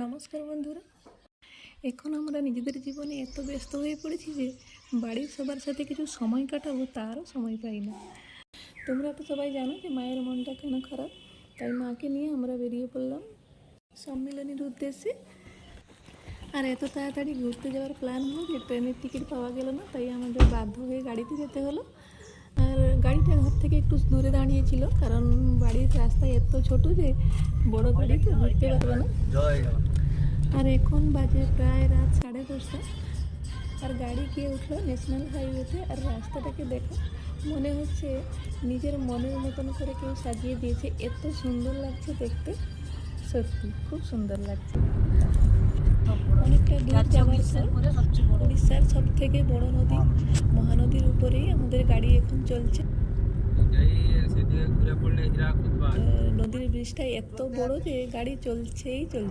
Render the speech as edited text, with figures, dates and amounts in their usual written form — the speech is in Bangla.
নমস্কার বন্ধুরা। এখন আমরা নিজেদের জীবনে এত ব্যস্ত হয়ে পড়েছি যে বাড়ির সবার সাথে কিছু সময় কাটাবো তারও সময় পাই না। তোমরা তো সবাই জানো যে মায়ের মনটা কেন খারাপ, তাই মাকে নিয়ে আমরা বেরিয়ে পড়লাম সম্মিলনীর উদ্দেশ্যে। আর এত তাড়াতাড়ি ঘুরতে যাওয়ার প্ল্যান হলো যে ট্রেনের টিকিট পাওয়া গেল না, তাই আমাদের বাধ্য হয়ে গাড়িতে যেতে হলো। আর গাড়িটা ঘর থেকে একটু দূরে দাঁড়িয়েছিল, কারণ বাড়ির রাস্তা এত ছোট যে বড় গাড়িতে ঘুরতে পারবে না। আর এখন বাজে প্রায় রাত 10:30। আর গাড়ি গিয়ে উঠলো ন্যাশনাল হাইওয়েতে। আর রাস্তাটাকে দেখো, মনে হচ্ছে নিজের মনের মতন করে কেউ সাজিয়ে দিয়েছে, এত সুন্দর লাগছে দেখতে, সত্যি খুব সুন্দর লাগছে। অনেকটা দূর যাওয়ার পর উড়িষ্যার সব থেকে বড় নদী মহানদীর উপরেই আমাদের গাড়ি এখন চলছে। নদীর ব্রিজটা এত বড় যে গাড়ি চলছেই চলছে।